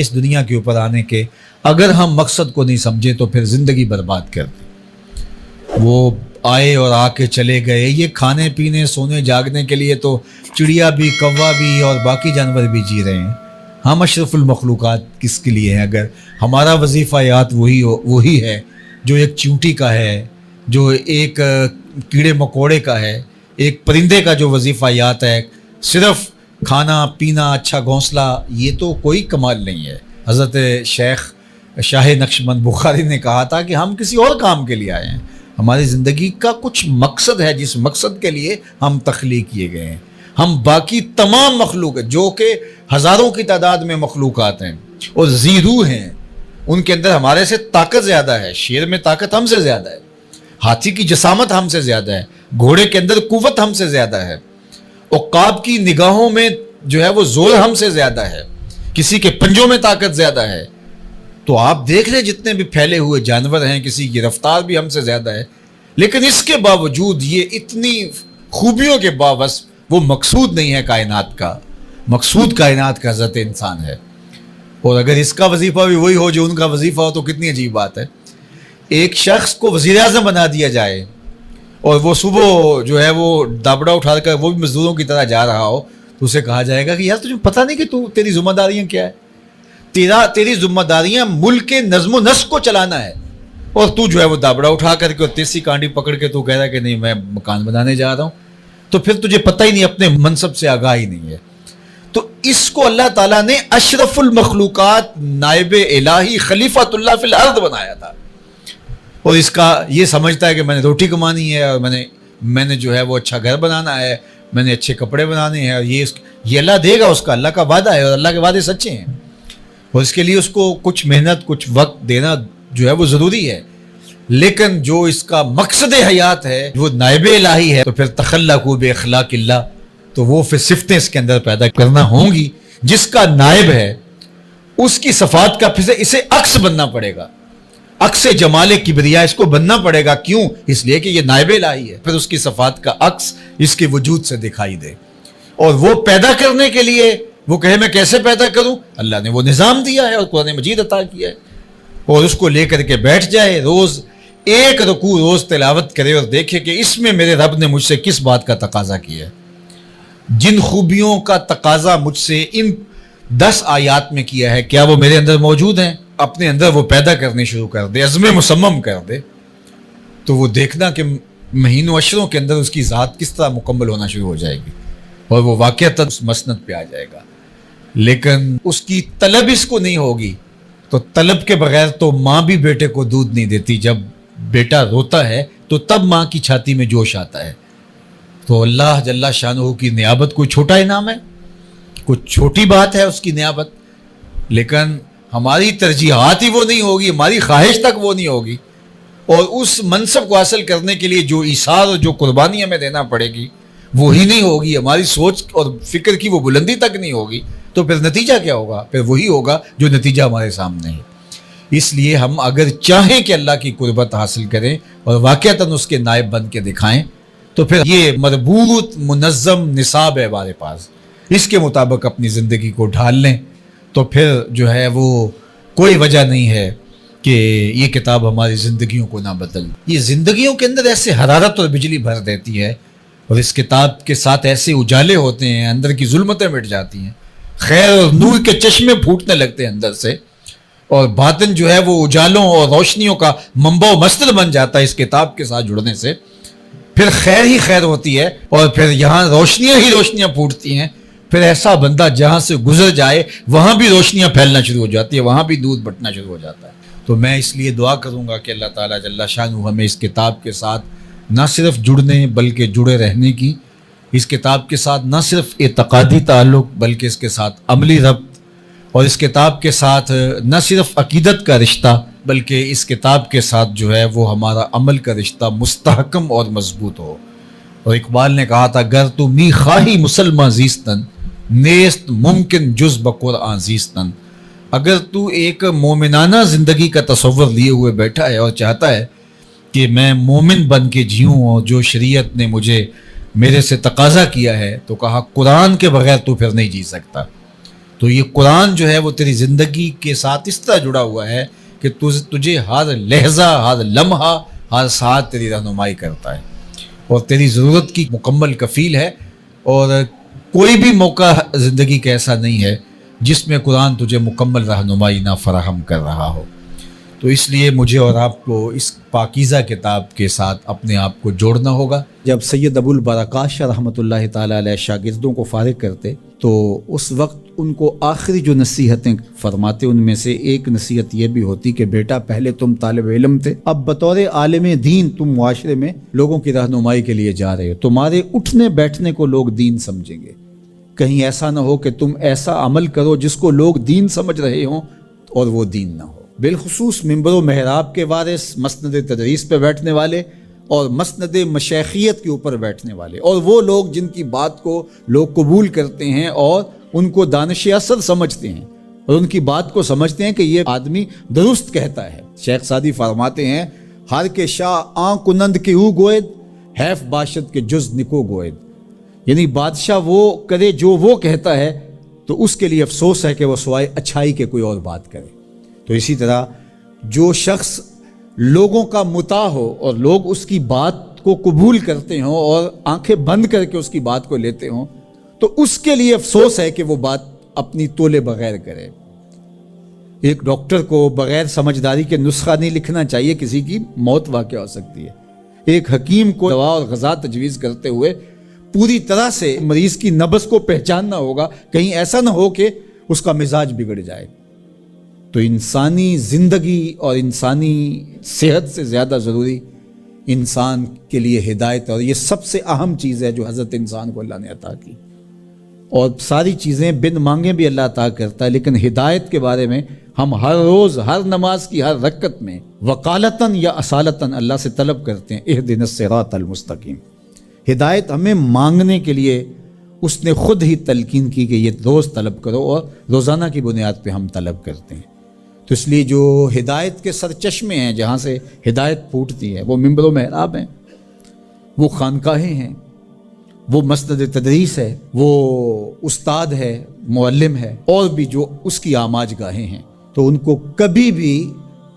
اس دنیا کے اوپر آنے کے اگر ہم مقصد کو نہیں سمجھے تو پھر زندگی برباد کر دیں۔ وہ آئے اور آ کے چلے گئے، یہ کھانے پینے سونے جاگنے کے لیے تو چڑیا بھی، کوا بھی اور باقی جانور بھی جی رہے ہیں۔ ہم اشرف المخلوقات کس کے لیے ہیں اگر ہمارا وظیفہ حیات وہی ہے جو ایک چیونٹی کا ہے، جو ایک کیڑے مکوڑے کا ہے، ایک پرندے کا جو وظیفہ حیات ہے، صرف کھانا پینا، اچھا گھونسلہ، یہ تو کوئی کمال نہیں ہے۔ حضرت شیخ شاہ نقشبند بخاری نے کہا تھا کہ ہم کسی اور کام کے لیے آئے ہیں، ہماری زندگی کا کچھ مقصد ہے جس مقصد کے لیے ہم تخلیق کیے گئے ہیں۔ ہم باقی تمام مخلوق جو کہ ہزاروں کی تعداد میں مخلوقات ہیں اور زیرو ہیں، ان کے اندر ہمارے سے طاقت زیادہ ہے۔ شیر میں طاقت ہم سے زیادہ ہے، ہاتھی کی جسامت ہم سے زیادہ ہے، گھوڑے کے اندر قوت ہم سے زیادہ ہے، عقاب کی نگاہوں میں جو ہے وہ زور ہم سے زیادہ ہے، کسی کے پنجوں میں طاقت زیادہ ہے۔ تو آپ دیکھ لیں جتنے بھی پھیلے ہوئے جانور ہیں، کسی کی رفتار بھی ہم سے زیادہ ہے، لیکن اس کے باوجود یہ اتنی خوبیوں کے باوجود وہ مقصود نہیں ہے کائنات کا۔ مقصود کائنات کا حضرت انسان ہے، اور اگر اس کا وظیفہ بھی وہی ہو جو ان کا وظیفہ ہو تو کتنی عجیب بات ہے۔ ایک شخص کو وزیر اعظم بنا دیا جائے اور وہ صبح جو ہے وہ دابڑا اٹھا کر وہ بھی مزدوروں کی طرح جا رہا ہو تو اسے کہا جائے گا کہ یار تجھے پتہ نہیں کہ تیری ذمہ داریاں کیا ہے؟ تیری ذمہ داریاں ملک کے نظم و نسق کو چلانا ہے، اور تو جو ہے وہ دابڑا اٹھا کر کے اور تیسی کانڈی پکڑ کے تو کہہ رہا ہے کہ نہیں میں مکان بنانے جا رہا ہوں، تو پھر تجھے پتہ ہی نہیں، اپنے منصب سے آگاہی نہیں ہے۔ تو اس کو اللہ تعالیٰ نے اشرف المخلوقات، نائب الہی، خلیفۃ اللہ فی الارض بنایا تھا، اور اس کا یہ سمجھتا ہے کہ میں نے روٹی کمانی ہے، اور میں نے جو ہے وہ اچھا گھر بنانا ہے، میں نے اچھے کپڑے بنانے ہیں، اور یہ اللہ دے گا، اس کا اللہ کا وعدہ ہے، اور اللہ کے وعدے سچے ہیں، اور اس کے لیے اس کو کچھ محنت، کچھ وقت دینا جو ہے وہ ضروری ہے۔ لیکن جو اس کا مقصد حیات ہے وہ نائب الہی ہے، تو پھر تخلقوا باخلاق اللہ، تو وہ پھر صفتیں اس کے اندر پیدا کرنا ہوں گی۔ جس کا نائب ہے اس کی صفات کا پھر اسے عکس بننا پڑے گا، عکس جمال کبریا اس کو بننا پڑے گا۔ کیوں؟ اس لیے کہ یہ نائب الہی ہے، پھر اس کی صفات کا عکس اس کے وجود سے دکھائی دے، اور وہ پیدا کرنے کے لیے وہ کہے میں کیسے پیدا کروں، اللہ نے وہ نظام دیا ہے اور قرآن مجید عطا کیا ہے، اور اس کو لے کر کے بیٹھ جائے، روز ایک رکوع روز تلاوت کرے اور دیکھے کہ اس میں میرے رب نے مجھ سے کس بات کا تقاضا کیا ہے، جن خوبیوں کا تقاضا مجھ سے ان 10 آیات میں کیا ہے، کیا وہ میرے اندر موجود ہیں؟ اپنے اندر وہ پیدا کرنے شروع کر دے، عزم مصمم کر دے، تو وہ دیکھنا کہ مہینوں اشروں کے اندر اس کی ذات کس طرح مکمل ہونا شروع ہو جائے گی، اور وہ واقعتاً اس مسند پہ آ جائے گا۔ لیکن اس کی طلب اس کو نہیں ہوگی، تو طلب کے بغیر تو ماں بھی بیٹے کو دودھ نہیں دیتی، جب بیٹا روتا ہے تو تب ماں کی چھاتی میں جوش آتا ہے۔ تو اللہ جل شانہ کی نیابت کوئی چھوٹا انعام ہے، کوئی چھوٹی بات ہے اس کی نیابت، لیکن ہماری ترجیحات ہی وہ نہیں ہوگی، ہماری خواہش تک وہ نہیں ہوگی، اور اس منصب کو حاصل کرنے کے لیے جو ایثار اور جو قربانی ہمیں دینا پڑے گی وہی نہیں ہوگی، ہماری سوچ اور فکر کی وہ بلندی تک نہیں ہوگی، تو پھر نتیجہ کیا ہوگا؟ پھر وہی ہوگا جو نتیجہ ہمارے سامنے ہے۔ اس لیے ہم اگر چاہیں کہ اللہ کی قربت حاصل کریں اور واقعتاً اس کے نائب بن کے دکھائیں، تو پھر یہ مربوط منظم نصاب ہے ہمارے پاس، اس کے مطابق اپنی زندگی کو ڈھال لیں، تو پھر جو ہے وہ کوئی وجہ نہیں ہے کہ یہ کتاب ہماری زندگیوں کو نہ بدل۔ یہ زندگیوں کے اندر ایسے حرارت اور بجلی بھر دیتی ہے، اور اس کتاب کے ساتھ ایسے اجالے ہوتے ہیں، اندر کی ظلمتیں مٹ جاتی ہیں، خیر اور نور کے چشمے پھوٹنے لگتے ہیں اندر سے، اور باطن جو ہے وہ اجالوں اور روشنیوں کا منبع و مصدر بن جاتا ہے اس کتاب کے ساتھ جڑنے سے۔ پھر خیر ہی خیر ہوتی ہے، اور پھر یہاں روشنیاں ہی روشنیاں پھوٹتی ہیں، پھر ایسا بندہ جہاں سے گزر جائے وہاں بھی روشنیاں پھیلنا شروع ہو جاتی ہے، وہاں بھی دودھ بٹنا شروع ہو جاتا ہے۔ تو میں اس لیے دعا کروں گا کہ اللہ تعالیٰ جل شانہ ہمیں اس کتاب کے ساتھ نہ صرف جڑنے بلکہ جڑے رہنے کی، اس کتاب کے ساتھ نہ صرف اعتقادی تعلق بلکہ اس کے ساتھ عملی ربط، اور اس کتاب کے ساتھ نہ صرف عقیدت کا رشتہ بلکہ اس کتاب کے ساتھ جو ہے وہ ہمارا عمل کا رشتہ مستحکم اور مضبوط ہو۔ اور اقبال نے کہا تھا گر تو می خواہی مسلمہ زیستن نیست ممکن جز بقرآن زیستن، اگر تو ایک مومنانہ زندگی کا تصور لیے ہوئے بیٹھا ہے اور چاہتا ہے کہ میں مومن بن کے جیوں اور جو شریعت نے مجھے میرے سے تقاضا کیا ہے، تو کہا قرآن کے بغیر تو پھر نہیں جی سکتا۔ تو یہ قرآن جو ہے وہ تیری زندگی کے ساتھ اس طرح جڑا ہوا ہے کہ تجھے ہر لحظہ، ہر لمحہ، ہر ساتھ تیری رہنمائی کرتا ہے اور تیری ضرورت کی مکمل کفیل ہے، اور کوئی بھی موقع زندگی کا ایسا نہیں ہے جس میں قرآن تجھے مکمل رہنمائی نہ فراہم کر رہا ہو۔ تو اس لیے مجھے اور آپ کو اس پاکیزہ کتاب کے ساتھ اپنے آپ کو جوڑنا ہوگا۔ جب سید ابو البرکات شاہ رحمۃ اللہ تعالیٰ علیہ شاگردوں کو فارغ کرتے تو اس وقت ان کو آخری جو نصیحتیں فرماتے ان میں سے ایک نصیحت یہ بھی ہوتی کہ بیٹا پہلے تم طالب علم تھے، اب بطور عالم دین تم معاشرے میں لوگوں کی رہنمائی کے لیے جا رہے ہو، تمہارے اٹھنے بیٹھنے کو لوگ دین سمجھیں گے، کہیں ایسا نہ ہو کہ تم ایسا عمل کرو جس کو لوگ دین سمجھ رہے ہوں اور وہ دین نہ ہو۔ بالخصوص ممبر و محراب کے وارث، مسند تدریس پہ بیٹھنے والے اور مسند مشیخیت کے اوپر بیٹھنے والے، اور وہ لوگ جن کی بات کو لوگ قبول کرتے ہیں اور ان کو دانش اثر سمجھتے ہیں اور ان کی بات کو سمجھتے ہیں کہ یہ آدمی درست کہتا ہے۔ شیخ سعدی فرماتے ہیں ہر کے شاہ آن کنند کے او گوید، حیف باشد کے جز نکو گوید، یعنی بادشاہ وہ کرے جو وہ کہتا ہے تو اس کے لیے افسوس ہے کہ وہ سوائے اچھائی کے کوئی اور بات کرے۔ تو اسی طرح جو شخص لوگوں کا مطاع ہو اور لوگ اس کی بات کو قبول کرتے ہوں اور آنکھیں بند کر کے اس کی بات کو لیتے ہوں تو اس کے لیے افسوس ہے کہ وہ بات اپنی تولے بغیر کرے۔ ایک ڈاکٹر کو بغیر سمجھداری کے نسخہ نہیں لکھنا چاہیے، کسی کی موت واقع ہو سکتی ہے۔ ایک حکیم کو دوا اور غذا تجویز کرتے ہوئے پوری طرح سے مریض کی نبض کو پہچاننا ہوگا، کہیں ایسا نہ ہو کہ اس کا مزاج بگڑ جائے۔ تو انسانی زندگی اور انسانی صحت سے زیادہ ضروری انسان کے لیے ہدایت، اور یہ سب سے اہم چیز ہے جو حضرت انسان کو اللہ نے عطا کی، اور ساری چیزیں بن مانگے بھی اللہ عطا کرتا ہے، لیکن ہدایت کے بارے میں ہم ہر روز ہر نماز کی ہر رکعت میں وقالتاً یا اصالتاً اللہ سے طلب کرتے ہیں اہدنا الصراط المستقیم۔ ہدایت ہمیں مانگنے کے لیے اس نے خود ہی تلقین کی کہ یہ روز طلب کرو، اور روزانہ کی بنیاد پہ ہم طلب کرتے ہیں۔ تو اس لیے جو ہدایت کے سرچشمے ہیں جہاں سے ہدایت پھوٹتی ہے وہ ممبر و محراب ہیں، وہ خانقاہیں ہیں، وہ مسند تدریس ہے، وہ استاد ہے، معلم ہے، اور بھی جو اس کی آماج گاہیں ہیں۔ تو ان کو کبھی بھی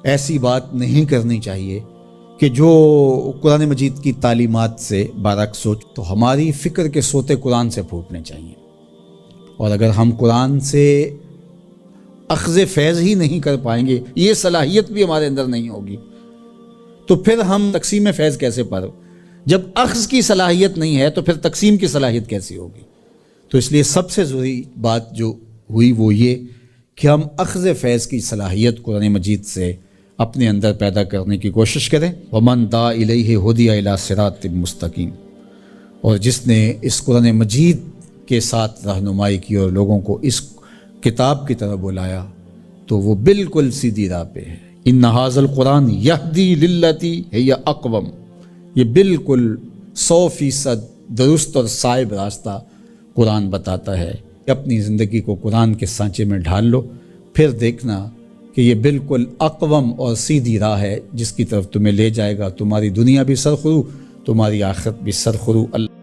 ایسی بات نہیں کرنی چاہیے کہ جو قرآن مجید کی تعلیمات سے برعکس ہو۔ تو ہماری فکر کے سوتے قرآن سے پھوٹنے چاہیے، اور اگر ہم قرآن سے اخذ فیض ہی نہیں کر پائیں گے، یہ صلاحیت بھی ہمارے اندر نہیں ہوگی، تو پھر ہم تقسیم فیض کیسے پڑھ؟ جب اخذ کی صلاحیت نہیں ہے تو پھر تقسیم کی صلاحیت کیسی ہوگی؟ تو اس لیے سب سے ضروری بات جو ہوئی وہ یہ کہ ہم اخذ فیض کی صلاحیت قرآن مجید سے اپنے اندر پیدا کرنے کی کوشش کریں۔ ومن دعا الیہ ہدی الی صراط مستقیم، اور جس نے اس قرآن مجید کے ساتھ رہنمائی کی اور لوگوں کو اس کتاب کی طرف بلایا تو وہ بالکل سیدھی راہ پہ ہے۔ ان ھذا القرآن یہدی للتی ہی اقوم، یہ بالکل 100% درست اور صائب راستہ قرآن بتاتا ہے۔ اپنی زندگی کو قرآن کے سانچے میں ڈھال لو، پھر دیکھنا کہ یہ بالکل اقوم اور سیدھی راہ ہے جس کی طرف تمہیں لے جائے گا۔ تمہاری دنیا بھی سرخرو، تمہاری آخرت بھی سرخرو۔ اللہ